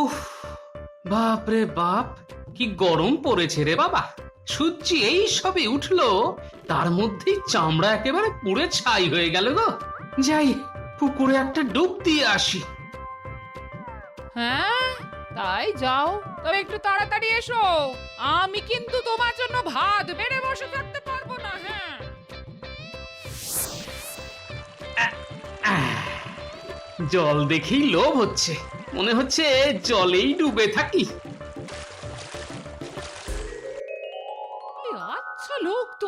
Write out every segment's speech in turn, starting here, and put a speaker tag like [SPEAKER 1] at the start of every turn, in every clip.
[SPEAKER 1] উফ, বাপ রে বাপ, কি গরম পড়েছে রে বাবা। সূর্য এই সবে উঠলো, তার মধ্যেই চামড়া একেবারে পুড়ে ছাই হয়ে গেল গো। যাই, পুকুরে একটা ডুব দিয়ে আসি।
[SPEAKER 2] হ্যাঁ, তাই যাও, তবে একটু তাড়াতাড়ি এসো। আমি কিন্তু তোমার জন্য ভাত বেড়ে বসে থাকতে পারবো না। হ্যাঁ,
[SPEAKER 1] জল দেখেই লোভ হচ্ছে, মনে হচ্ছে জলেই ডুবে থাকি।
[SPEAKER 2] আচ্ছা লোক তো,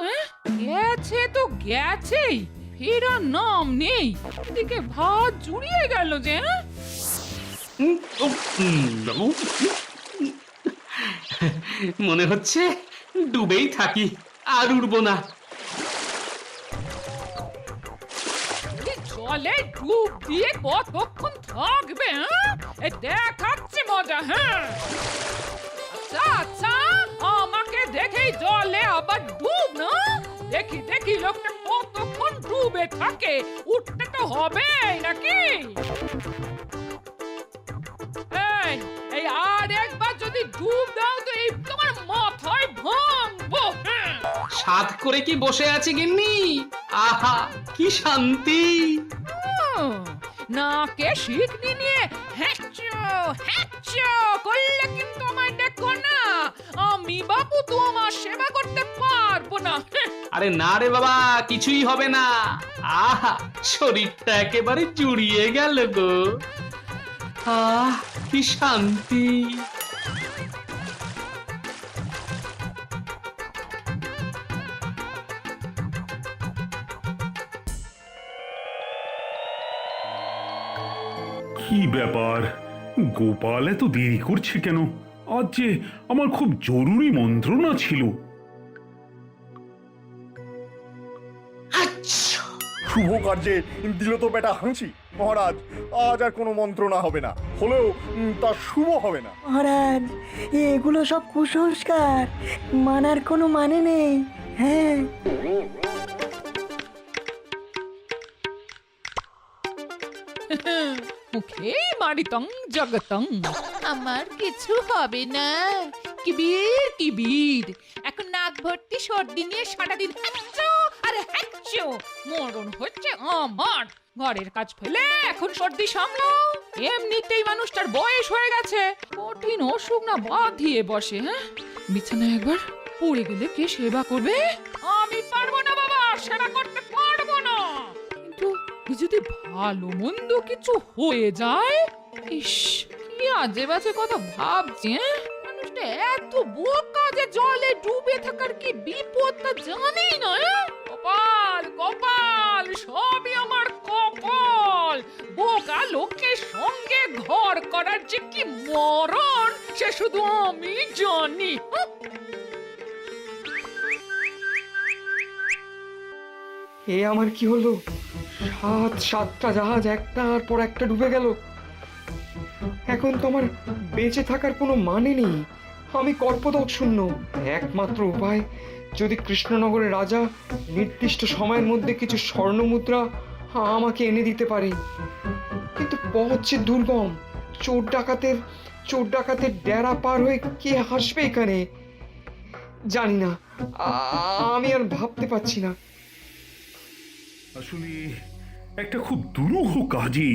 [SPEAKER 2] গেছে তো গেছেই, ফেরার নাম নেই। এদিকে ভাত জুড়িয়ে গেল যে।
[SPEAKER 1] মনে হচ্ছে ডুবেই থাকি, আর উঠবো না।
[SPEAKER 2] জলে ডুব দিয়ে কতক্ষণ থাকবে? দেখাচ্ছি মজা। হ্যাঁ, আচ্ছা আচ্ছা, আমাকে দেখেই জলে আবার ডুব না? দেখি দেখি লোকটা কতক্ষণ ডুবে থাকে, উঠতে তো হবে নাকি? এই আর একবার যদি ডুব দাও তো এই তোমার মাথায় ভাঙবো।
[SPEAKER 1] সাধ করে কি বসে আছি গিন্নি? আহা, কি শান্তি।
[SPEAKER 2] নাকে শিকনি নিয়ে হ্যাঁচো হ্যাঁচো করলে কিন্তু আমায় দেখো না, আমি বাবু তোমার সেবা করতে পারবো না।
[SPEAKER 1] আরে না রে বাবা, কিছুই হবে না। আহা, শরীরটা একেবারে জুড়িয়ে গেল গো। আহ, কি শান্তি।
[SPEAKER 3] কি ব্যাপার, গোপাল এত দেরি করছে কেন? আজ যে আমার খুব জরুরি মন্ত্রণা ছিল।
[SPEAKER 4] শুভ কার্যে দিল তো বেটা হাঁচি। মহারাজ, আজ আর কোনো মন্ত্রণা হবে না, হলেও তা শুভ হবে না।
[SPEAKER 5] মহারাজ, এগুলো সব কুসংস্কার, মানার কোনো মানে নেই। হ্যাঁ,
[SPEAKER 2] মুখেই মারিতং জগতং।
[SPEAKER 6] আমার কিছু হবে না। কিবির কিবির, এখন নাক ভর্তি সর্দি নিয়ে সারাদিন হ্যাঁচো আর হ্যাঁচো।
[SPEAKER 2] মরণ হচ্ছে আমার। ঘরের কাজ ফেলে এখন সর্দি সামলাও। এমনিতেই মানুষটার বয়স হয়ে গেছে, কঠিন অসুখ না বাঁধিয়ে বসে। হ্যাঁ, বিছানায় একবার পড়ে গেলে কে সেবা করবে? আমি পারবো না বাবা, সেবা করতে পারবো না। কিন্তু যদি ভালো মন্দ কিছু হয়ে যায়, ইস, কি আজে বাজে কথা ভাবছি। মানুষটা এত বোকা যে জলে ডুবে থাকার কি বিপদ তা জানেই না। কপাল কপাল, সবই আমার কপাল। বোকা লোকের সঙ্গে ঘর করার যে কি মরণ, সে শুধু আমি জানি।
[SPEAKER 7] এ আমার কি হলো? সাতটা জাহাজ একটার পর একটা ডুবে গেল। এখন তো আমার বেঁচে থাকার কোনো মানে নেই। আমি কর্পদক শূন্য। একমাত্র উপায়, যদি কৃষ্ণনগরের রাজা নির্দিষ্ট সময়ের মধ্যে কিছু স্বর্ণ মুদ্রা আমাকে এনে দিতে পারে। কিন্তু পথ যে দুর্গম। চোর ডাকাতের ডেরা পার হয়ে কে আসবে এখানে জানি না। আমি আর ভাবতে পারছি না।
[SPEAKER 3] আসলে একটা খুব দুরূহ কাজে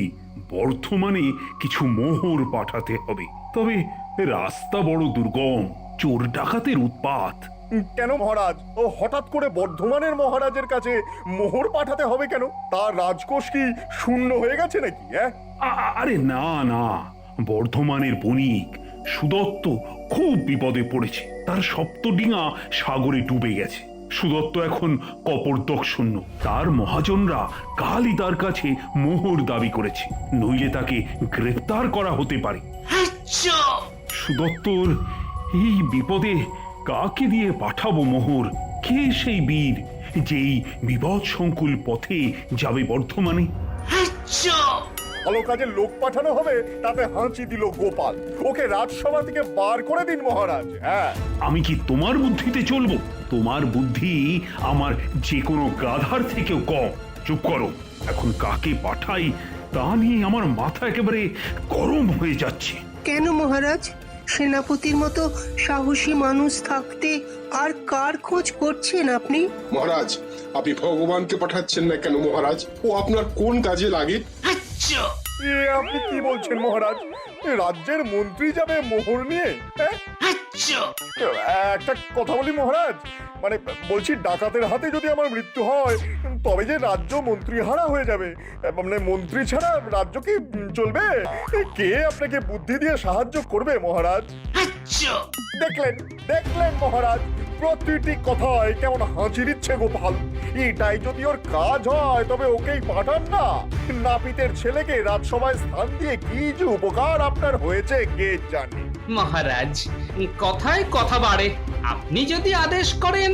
[SPEAKER 3] বর্ধমানে কিছু মোহর পাঠাতে হবে। তবে রাস্তা বড় দুর্গম, চোর ডাকাতের উৎপাত।
[SPEAKER 4] কেন মহারাজ, ও হঠাৎ করে বর্ধমানের মহারাজের কাছে মোহর পাঠাতে হবে কেন? তার রাজকোষ কি শূন্য হয়ে গেছে নাকি?
[SPEAKER 3] আরে না না, বর্ধমানের বণিক সুদত্ত খুব বিপদে পড়েছে। তার সপ্তডিঙা সাগরে ডুবে গেছে। সুদত্ত এখন কপর্দক শূন্য। তার মহাজনরা কালই তার কাছে মোহর দাবি করেছে, নইলে তাকে গ্রেফতার করা হতে পারে। সুদত্তর এই বিপদে কাকে দিয়ে পাঠাবো মোহর? কে সেই বীর যেই বিপদ সংকুল পথে যাবে বর্ধমানে?
[SPEAKER 4] ভালো কাজে লোক পাঠানো হবে, তাতে হাঁচি দিল গোপাল। ওকে রাজসভা থেকে বার করে দিন মহারাজ। হ্যাঁ,
[SPEAKER 3] আমি কি তোমার বুদ্ধিতে চলবো? তোমার বুদ্ধি আমার যে কোনো গাধার থেকেও কম। চুপ করো। এখন কাকে পাঠাই তা নিয়ে আমার মাথা একেবারে গরম হয়ে যাচ্ছে।
[SPEAKER 8] কেন মহারাজ? সেনাপতির মতো সাহসী মানুষ থাকতে আর কার খোঁজ করছেন আপনি?
[SPEAKER 9] মহারাজ, আপনি ভগবানকে পাঠাচ্ছেন না কেন মহারাজ? ও আপনার কোন কাজে লাগে?
[SPEAKER 1] আচ্ছা,
[SPEAKER 4] এ আপনি কি বলছেন মহারাজ? রাজ্যের মন্ত্রী যাবে মোহর নিয়ে? হ্যাঁ?
[SPEAKER 1] আচ্ছা।
[SPEAKER 4] একটা কথা বলি মহারাজ, মানে বলছি ডাকাতের হাতে যদি আমার মৃত্যু হয় তবে যে রাজ্য মন্ত্রী হারা হয়ে যাবে। মানে মন্ত্রী ছাড়া রাজ্য কি চলবে? কে আপনাকে বুদ্ধি দিয়ে সাহায্য করবে মহারাজ?
[SPEAKER 1] আচ্ছা।
[SPEAKER 4] দেখলেন দেখলেন মহারাজ, প্রতিটি কথায় কেমন হাঁচি দিচ্ছে গোপাল। এটাই যদি ওর কাজ হয় তবে ওকেই পাঠান না। নাপিতের ছেলেকে রাজসভায় স্থান দিয়ে কি যে উপকার আপনার হয়েছে কে জানে।
[SPEAKER 1] মহারাজ, কথায় কথা বাড়ে। আপনি যদি আদেশ করেন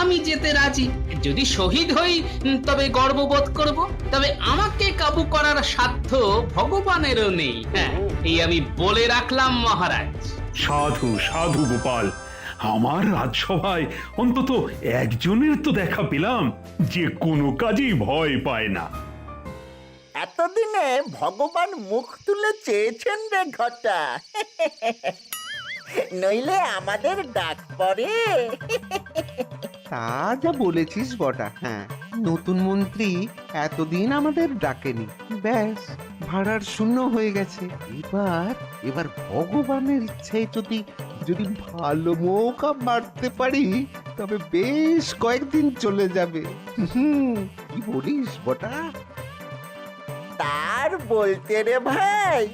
[SPEAKER 1] আমি যেতে রাজি। যদি শহীদ হই তবে গর্ববোধ করব। তবে আমাকে কাবু করার সাধ্য ভগবানেরও নেই। হ্যাঁ, এই আমি বলে রাখলাম মহারাজ।
[SPEAKER 3] সাধু সাধু গোপাল, আমার রাজসভায় অন্তত একজনের তো দেখা পেলাম যে কোনো কাজেই ভয় পায় না।
[SPEAKER 10] এতদিনে ভগবান মুখ তুলে চেয়েছেন রে ঘটা, নইলে আমাদের ডাক পড়ে।
[SPEAKER 11] তা যা বলেছিস বটা, হ্যাঁ, নতুন মন্ত্রী এতদিন আমাদের ডাকেনি, ব্যাস ভাড়ার শূন্য হয়ে গেছে। এবার ভগবানের ইচ্ছে যদি যদি ভালো মৌকা মারতে পারি তবে বেশ কয়েকদিন চলে যাবে। কি বলিস বটা?
[SPEAKER 10] তার বলতে রে ভাই।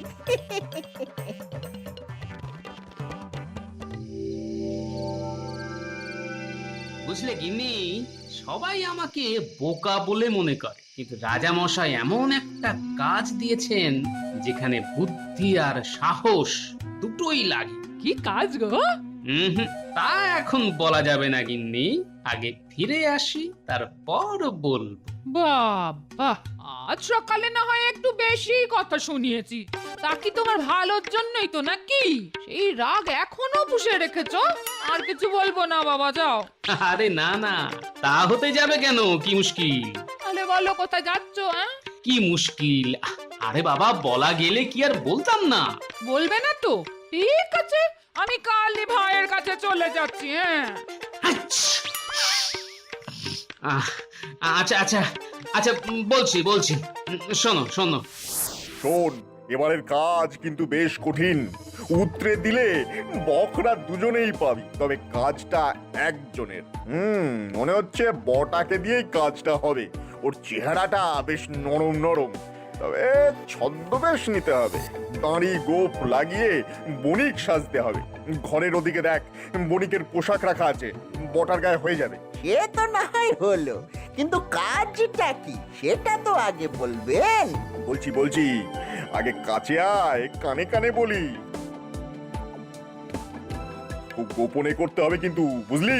[SPEAKER 1] বুঝলে গিন্নি, সবাই আমাকে বোকা বলে মনে করে, কিন্তু রাজা মশাই এমন একটা কাজ দিয়েছেন যেখানে বুদ্ধি আর সাহস দুটোই লাগে।
[SPEAKER 2] কি কাজ গো?
[SPEAKER 1] তা এখন বলা যাবে না গিন্নি, আগে ফিরে আসি তারপর বলবো।
[SPEAKER 2] বাবা, আজ সকালে না হয় একটু বেশি কথা শুনিয়েছি। তা কি তোমার ভালোর জন্যই তো নাকি? সেই রাগ এখনো পুষে রেখেছো? আর কিছু বলবো না বাবা, যাও।
[SPEAKER 1] আরে না না, তা হতে যাবে কেন? কি মুশকিল?
[SPEAKER 2] তাহলে বলো কোথায় যাচ্ছ? হ্যাঁ,
[SPEAKER 1] কি মুশকিল? আরে বাবা, বলা গেলে কি আর বলতাম না?
[SPEAKER 2] বলবে না তো? ঠিক আছে, আমি কালই ভাইয়ের কাছে চলে যাচ্ছি। হ্যাঁ,
[SPEAKER 1] আচ্ছা আচ্ছা আচ্ছা, বলছি শোনো।
[SPEAKER 4] শোন, এবারের কাজ কিন্তু বেশ কঠিন। উতরে দিলে বকরা দুজনেই পাবি, তবে কাজটা একজনের। মনে হচ্ছে বটাকে দিয়েই কাজটা হবে। ওর চেহারাটা বেশ নরম নরম, তবে ছদ্মবেশ নিতে হবে। দাঁড়ি গোপ লাগিয়ে বণিক সাজতে হবে। ঘরের ওদিকে দেখ, বণিকের পোশাক রাখা আছে, বটার গায়ে হয়ে যাবে।
[SPEAKER 10] সে তো না হয় হলো, কিন্তু কাজটা কি সেটা তো আগে বলবেন।
[SPEAKER 4] বলছি আগে কাছে আয়, কানে কানে বলি। খুব গোপনে করতে হবে কিন্তু, বুঝলি?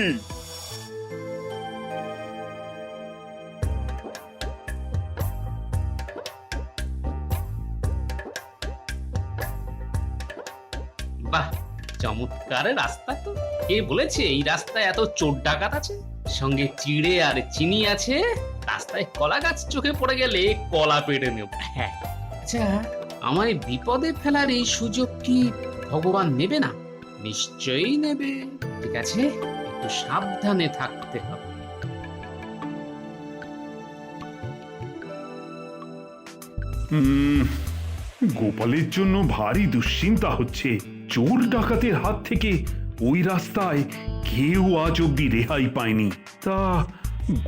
[SPEAKER 1] বাহ, চমৎকার রাস্তা তো। কে বলেছে এই রাস্তায় এত চোর ডাকাত আছে? সঙ্গে চিড়ে আর চিনি আছে। রাস্তায় কলা গাছ চোখে পড়ে গেলে কলা পেড়ে নেব। হ্যাঁ, আচ্ছা, আমায় বিপদে ফেলার এই সুযোগ কি ভগবান নেবে না? নিশ্চয়ই নেবে। ঠিক আছে, একটু সাবধানে থাকতে হবে।
[SPEAKER 3] গোপালের জন্য ভারী দুশ্চিন্তা হচ্ছে। চোর ডাকাতের হাত থেকে ওই রাস্তায় কেউ আজ অব্দি রেহাই পায়নি। তা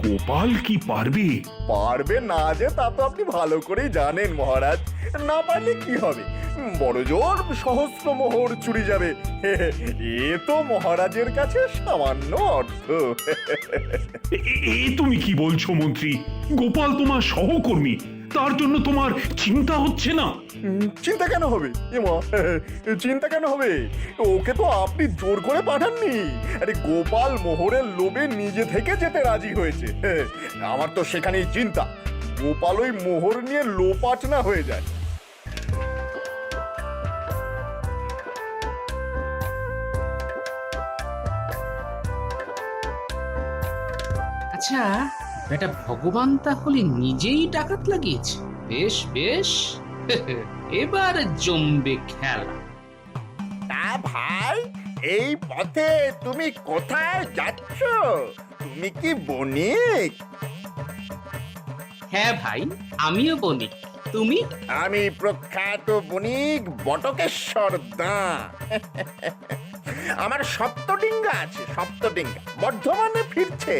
[SPEAKER 3] গোপাল কি পারবে?
[SPEAKER 4] পারবে না যে তা তো আপনি ভালো করেই জানেন মহারাজ। না পারলে কি হবে? বড় জোর সহস্র মোহর চুরি যাবে। এ তো মহারাজের কাছে সামান্য অর্থ।
[SPEAKER 3] এ তুমি কি বলছো মন্ত্রী? গোপাল তোমার সহকর্মী, তার জন্য তোমার চিন্তা হচ্ছে না?
[SPEAKER 4] চিন্তা কেন হবে? চিন্তা কেন হবে? ওকে তো আপনি জোর করে পাঠাননি। আরে গোপাল মোহরের লোভে নিজে থেকে যেতে রাজি হয়েছে। আমার তো সেখানেই চিন্তা, গোপাল ওই মোহর নিয়ে লোপাট না হয়ে যায়।
[SPEAKER 1] আচ্ছা, বেটা ভগবান তাহলে নিজেই ডাকাত লাগিয়েছে। বেশ এবার জমবে খেলা।
[SPEAKER 4] ভাই, এই পথে তুমি কোথায় যাচ্ছ? তুমি কি বণিক?
[SPEAKER 1] হ্যাঁ ভাই, আমিও বণিক। তুমি?
[SPEAKER 4] আমি প্রখ্যাত বণিক বটকেশ্বর দাঁ। আমার সপ্তডিঙ্গা আছে, সপ্তডিঙ্গা বর্ধমানে ফিরছে।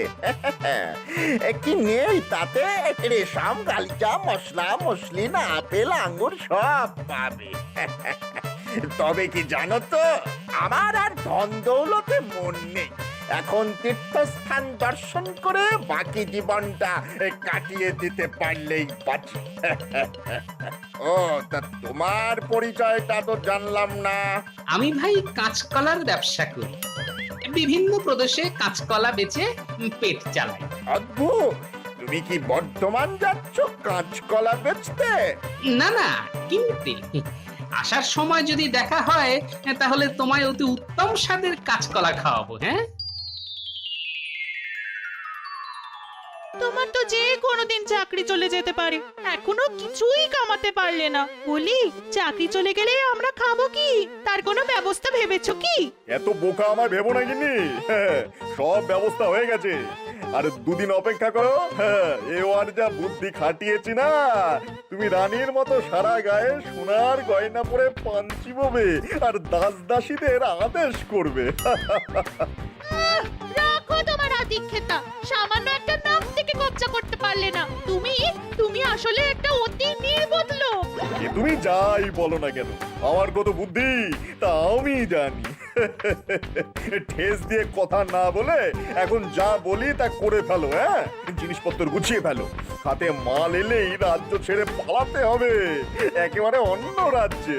[SPEAKER 4] কি নেই তাতে? রেশম, গালিচা, মশলা, মসলিন, আপেল, আঙ্গুর সব পাবে। তবে কি জানো তো, আমার আর ধন দৌলতে মন নেই। এখন তীর্থস্থান দর্শন করে বাকি জীবনটা কাটিয়ে দিতে পারলেই বাঁচি। ও তা তোমার পরিচয়টা তো জানলাম না।
[SPEAKER 1] আমি ভাই কাঁচকলার ব্যবসা করি। বিভিন্ন প্রদেশে কাঁচকলা বেচে পেট চালাই।
[SPEAKER 4] অদ্ভুত, তুমি কি বর্ধমান যাচ্ছ কাঁচকলা বেচতে?
[SPEAKER 1] না না, কিনতে। আসার সময় যদি দেখা হয় তাহলে তোমায় অতি উত্তম স্বাদের কাঁচকলা খাওয়াবো। হ্যাঁ,
[SPEAKER 6] তোমার তো যে কোনোদিন চাকরি চলে যেতে পারে, এখনো কিছুই কামাতে পারলে না। বলি, চাকরি চলে গেলে আমরা খাবো কি? তার কোনো ব্যবস্থা ভেবেছো কি?
[SPEAKER 4] এত বোকা আমার ভেবো না কিনি। সব ব্যবস্থা হয়ে গেছে, আর দুদিন অপেক্ষা করো। এবার যা বুদ্ধি খাটিয়েছি না, তুমি রানীর মতো সারা গায়ে সোনার গয়না পরে পাঞ্চি ববে আর দাস দাসীদের আদেশ করবে।
[SPEAKER 6] রাখো তোমার আদিক্ষেতা, সামান্য একটা নাম থেকে কবজা করতে পারলে না। তুমি আসলে একটা অতি নির্বোধ লোক।
[SPEAKER 4] এ তুমি যাই বলো না কেন, আমার কত বুদ্ধি তা আমি জানি। ঠেস দিয়ে কথা না বলে এখন যা বলি তা করে ফেলো। হ্যাঁ, জিনিসপত্র গুছিয়ে ফেলো। হাতে মাল এলেই রাজ্য ছেড়ে পালাতে হবে একেবারে অন্য রাজ্যে।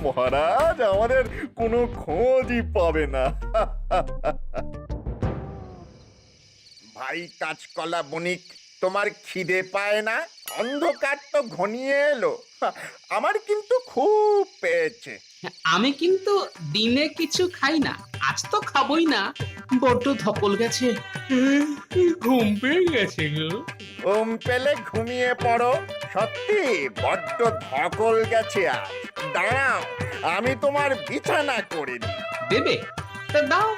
[SPEAKER 4] মহারাজ আমাদের কোনো খোঁজই পাবে না। ভাই কাঁচকলা বণিক, তোমার খিদে পায় না? অন্ধকার তো ঘনিয়ে এলো, আমার কিন্তু খুব পেয়েছে।
[SPEAKER 1] আমি কিন্তু দিনে কিছু খাই না, আজ তো খাবোই না। বড্ড ধকল গেছে, ঘুম পেয়ে গেছে গো।
[SPEAKER 4] ঘুম পেলে ঘুমিয়ে পড়ো। সত্যি বড্ড ধকল গেছে আজ। দাঁড়াও, আমি তোমার বিছানা করে দিই।
[SPEAKER 1] দেবে? তা দাও।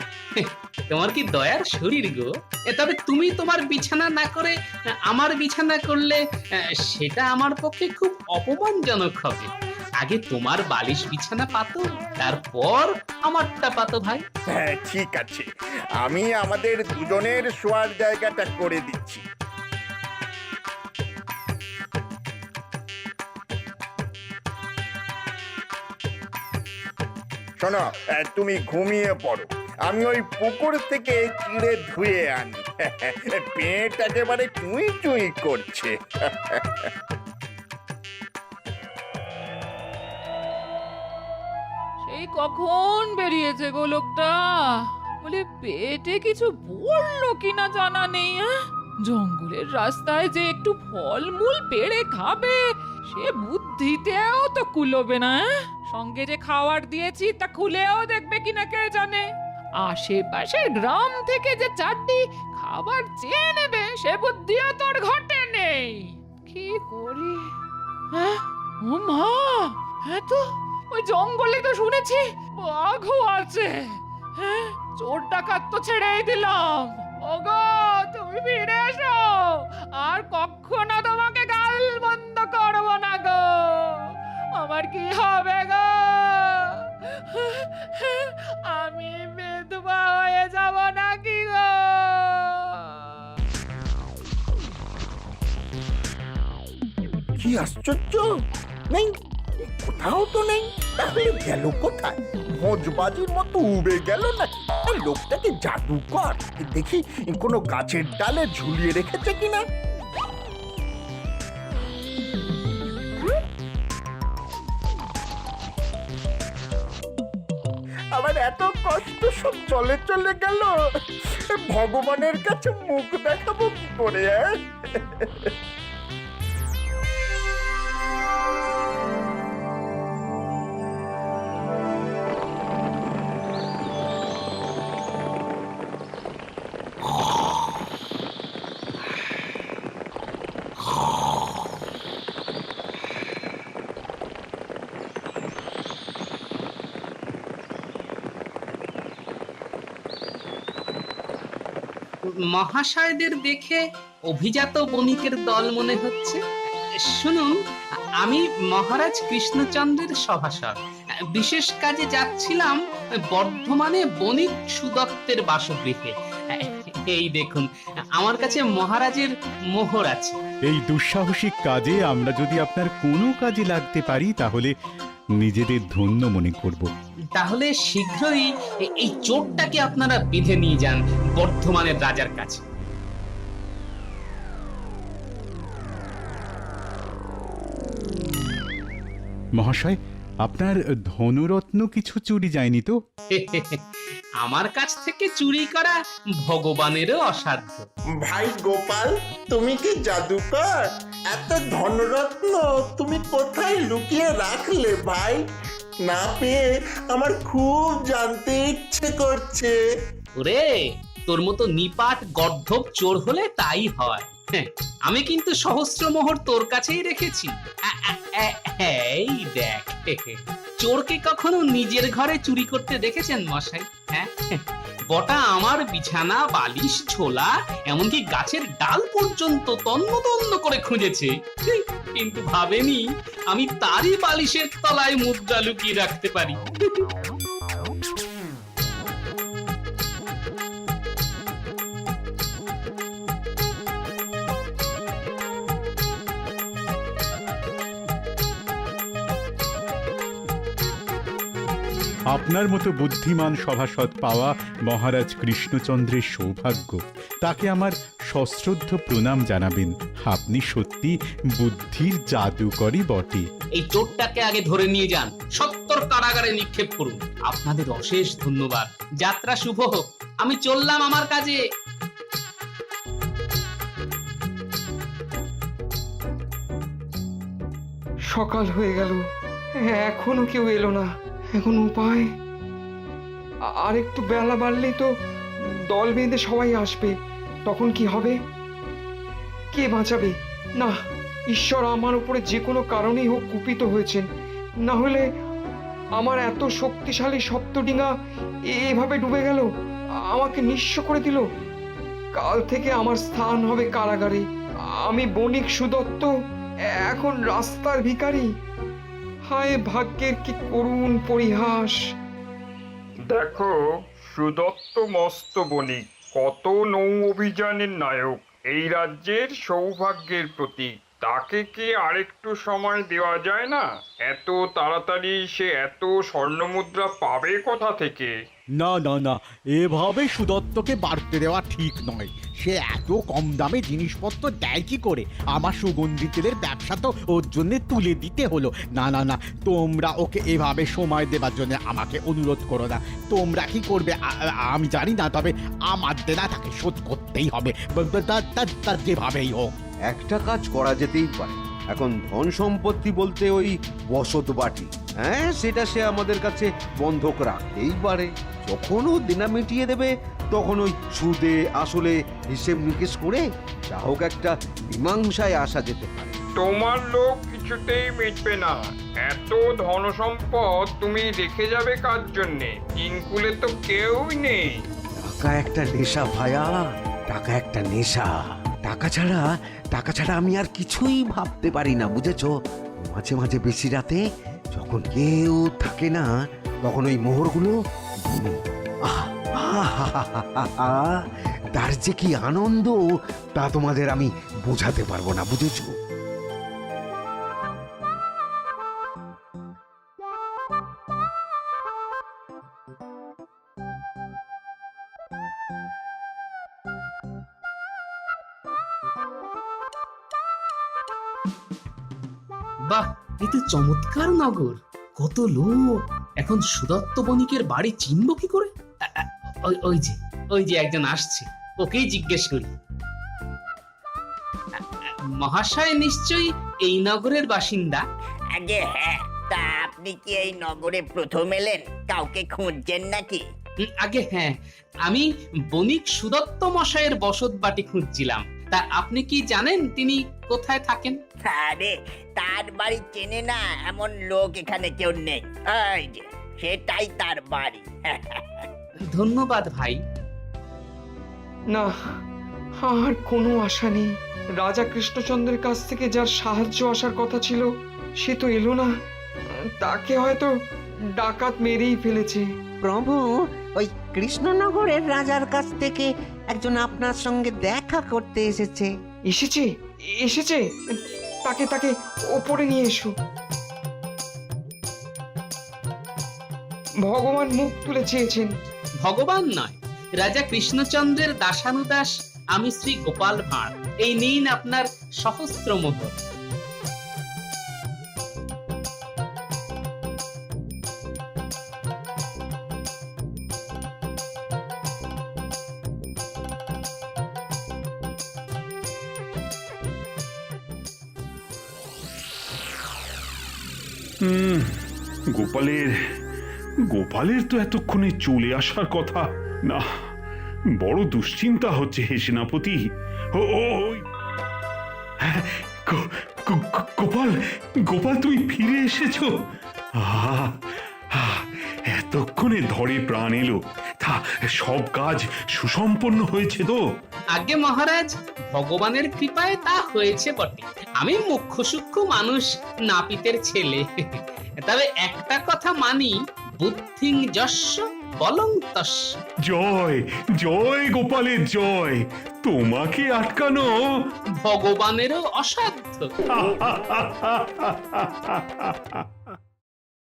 [SPEAKER 1] তোমার কি দয়ার শরীর গো। তবে তুমি তোমার বিছানা না করে আমার বিছানা করলে সেটা আমার পক্ষে খুব অপমানজনক হবে। আগে তোমার বালিশ বিছানা পাতো, তারপর আমারটা পাতো ভাই।
[SPEAKER 4] হ্যাঁ ঠিক আছে, আমি আমাদের দুজনের শোয়ার জায়গাটা করে দিচ্ছি। শোনো, তুমি ঘুমিয়ে পড়ো, আমি ওই পুকুর থেকে চিড়ে ধুয়ে আনি। পেট একেবারে চুই চুই করছে।
[SPEAKER 2] সেই কখন বেরিয়েছে গো লোকটা? বলে পেটে কিছু পড়লো কিনা জানা নেই। জঙ্গলের রাস্তায় যে একটু ফলমূল পেড়ে খাবে সে বুদ্ধিতেও তো কুলোবে না। সঙ্গে যে খাবার দিয়েছি তা খুলেও দেখবে কিনা কে জানে। আশেপাশের গ্রাম থেকে যে চারটি খাবার চেয়ে নেবে সে বুদ্ধিও তোর ঘটে নেই। কি করি? ও মা, হ্যাঁ তো ওই জঙ্গলে তো শুনেছি বাঘও আছে। হ্যাঁ, চোর ডাকাত তো ছেড়েই দিলাম। ওগো, তুমি ফিরে এসো, আর কখনো তোমাকে গাল বন্ধ করবো না গো। আমার কি হবে গো? আমি বিধবা হয়ে যাব নাকি গো?
[SPEAKER 4] কি আশ্চর্য, নেই কোথাও তো নেই। তাহলে গেল কোথায়? ভোজবাজির মতো উবে গেল নাকি? লোকটাকে জাদুকর, দেখি কোনো গাছের ডালে ঝুলিয়ে রেখেছে কিনা। আবার এত কষ্ট সব চলে চলে গেল, ভগবানের কাছে মুখ দেখাবো কি করে?
[SPEAKER 1] মহাশয়দের দেখে অভিজাত বণিকের দল মনে হচ্ছে। শুনুন, আমি মহারাজ কৃষ্ণচন্দ্রের সভাসদ। বিশেষ কাজে যাচ্ছিলাম বর্ধমানে বণিক সুদত্তের বাসগৃহে। এই দেখুন, আমার কাছে মহারাজের মোহর আছে।
[SPEAKER 12] এই দুঃসাহসিক কাজে আমরা যদি আপনার কোনো কাজে লাগতে পারি তাহলে নিজেদের ধন্য মনে করব।
[SPEAKER 1] তাহলে শীঘ্রই এই চোরটাকে আপনারা বেঁধে নিয়ে যান বর্ধমানের রাজার কাছে।
[SPEAKER 12] মহাশয়, আপনার ধনুরত্ন কিছু চুরি যায়নি তো?
[SPEAKER 1] আমার কাছ থেকে চুরি করা ভগবানেরও অসাধ্য।
[SPEAKER 10] ভাই গোপাল, তুমি কি জাদুকর? এত ধনরত্ন তুমি কোথায় লুকিয়ে রাখলে ভাই? না পেয়ে আমার খুব জানতে ইচ্ছে করছে।
[SPEAKER 1] ওরে, তোর মতো নিপাট গর্ধব চোর হলে তাই হয়। আমি কিন্তু সহস্র মোহর তোর কাছেই রেখেছি। এই দেখ, চোরকে কখনো নিজের ঘরে চুরি করতে দেখেছেন মশাই? হ্যাঁ, বটা আমার বিছানা, বালিশ, ঝোলা, এমনকি গাছের ডাল পর্যন্ত তন্ন তন্ন করে খুঁজেছে, কিন্তু ভাবেনি আমি তারই বালিশের তলায় মুদ্রা লুকিয়ে রাখতে পারি।
[SPEAKER 12] আপনার মতো বুদ্ধিমান সভাসদ পাওয়া মহারাজ কৃষ্ণচন্দ্রের সৌভাগ্য। তাকে আমার সশ্রদ্ধ প্রণাম জানাবেন। আপনি সত্যি বুদ্ধির জাদুকরই বটে।
[SPEAKER 1] এই চোরটাকে আগে ধরে নিয়ে যান, 70 কারাগারে নিক্ষেপ করুন। আপনাদের অশেষ ধন্যবাদ। যাত্রা শুভ হোক। আমি চললাম আমার কাজে।
[SPEAKER 7] সকাল হয়ে গেল, এখনো কেউ এলো না। এখন উপায়, আর একটু বেলা বাড়লেই তো দল বেঁধে সবাই আসবে। তখন কি হবে? কে বাঁচাবে? না, ঈশ্বর আমার উপরে যে কোনো কারণেই হোক কুপিত হয়েছেন। না হলে আমার এত শক্তিশালী সপ্তডিঙা এভাবে ডুবে গেল, আমাকে নিঃস্ব করে দিল। কাল থেকে আমার স্থান হবে কারাগারে। আমি বণিক সুদত্ত এখন রাস্তার ভিখারি। হায় ভাগ্যের কি করুণ পরিহাস!
[SPEAKER 13] দেখো, সুদত্ত মস্ত বণিক, কত নৌ অভিযানের নায়ক, এই রাজ্যের সৌভাগ্যের প্রতীক। তাকে কি আরেকটু সময় দেওয়া যায় না? এত তাড়াতাড়ি সে এত স্বর্ণমুদ্রা পাবে কোথা থেকে?
[SPEAKER 14] না না না, এভাবে সুদত্তকে বাড়তে দেওয়া ঠিক নয়। সে এত কম দামে জিনিসপত্র দেয় কি করে? আমার সুগন্ধি তেলের ব্যবসা তো ওর জন্য তুলে দিতে হলো। না না না, তোমরা ওকে এভাবে সময় দেবার জন্য আমাকে অনুরোধ করো না। তোমরা কি করবে আমি জানি না, তবে আমার দেনা তাকে শোধ করতেই হবে, তার যেভাবেই হোক।
[SPEAKER 11] একটা কাজ করা যেতেই পারে। এখন ধন সম্পত্তি বলতে ওই বসত বাটি, হ্যাঁ, সেটা সে আমাদের কাছে বন্ধক রাখতেই পারে। যখন ও দেনা মিটিয়ে দেবে তখন ওই সুদে আসলে হিসেব নিকেশ করে যা হোক একটা মীমাংসায় আসা যেতে পারে।
[SPEAKER 13] তোমার লোক কিছুতেই মিটবে না। এত ধন সম্পদ তুমি রেখে যাবে কার জন্যে? তিনকুলে তো কেউই নেই।
[SPEAKER 11] টাকা একটা নেশা ভায়া, টাকা একটা নেশা। টাকা ছাড়া আমি আর কিছুই ভাবতে পারি না, বুঝেছো? মাঝে মাঝে বেশি রাতে যখন কেউ থাকে না, তখন ওই মোহরগুলো তার যে কি আনন্দ তা তোমাদের আমি বোঝাতে পারবো না, বুঝেছো?
[SPEAKER 1] বাহ, এ তো চমৎকার নগর। কত লোক। এখন সুদত্ত বণিকের বাড়ি চিনব কি করে? ওই যে একজন আসছে, ওকেই জিজ্ঞেস করি। মহাশয় নিশ্চয়ই এই নগরের বাসিন্দা?
[SPEAKER 10] আগে হ্যাঁ, তা আপনি কি এই নগরে প্রথম এলেন? কাউকে খুঁজছেন নাকি?
[SPEAKER 1] আগে হ্যাঁ, আমি বণিক সুদত্ত মশাইয়ের বসত বাটি খুঁজছিলাম। তা আপনি কি জানেন তিনি কোথায় থাকেন?
[SPEAKER 10] আরে, তার বাড়ি চেনে না এমন লোক এখানে কেউ নেই। এই যে, সেটাই তার বাড়ি।
[SPEAKER 1] ধন্যবাদ ভাই।
[SPEAKER 7] না, আর কোনো আশা নেই। রাজা কৃষ্ণচন্দ্রের কাছ থেকে যার সাহায্য আসার কথা ছিল সে তো এলো না। তাকে হয়তো ডাকাত মেরেই ফেলেছে।
[SPEAKER 11] প্রভু, ওই কৃষ্ণনগরের রাজার কাছ থেকে একজন আপনার সঙ্গে দেখা করতে এসেছে।
[SPEAKER 7] এসেছে এসেছে তাকে তাকে ওপরে নিয়ে এসো। ভগবান মুখ তুলে চেয়েছেন।
[SPEAKER 1] ভগবান নয়, রাজা কৃষ্ণচন্দ্রের দাসানুদাস আমি শ্রী গোপাল ভাঁড়। এই নিন আপনার সহস্র মোহর।
[SPEAKER 3] গোপালের গোপালের তো এতক্ষণে চলে আসার কথা না। বড় দুশ্চিন্তা হচ্ছে হে সেনাপতি। হ্যাঁ, গোপাল গোপাল তুমি ফিরে এসেছো। এতক্ষণে ধরে প্রাণ এলো। তা সব কাজ সুসম্পন্ন হয়েছে তো?
[SPEAKER 1] আগে মহারাজ, ভগবানের কৃপায় তা হয়েছে বটে। আমি মুখ্য সূক্ষ্ম মানুষ, নাপিতের ছেলে। তবে একটা কথা মানি, বুদ্ধিং যস্য বলং তস্য।
[SPEAKER 3] জয় জয় গোপালের জয়। তোমাকে আটকানো
[SPEAKER 1] ভগবানেরও অসাধ্য।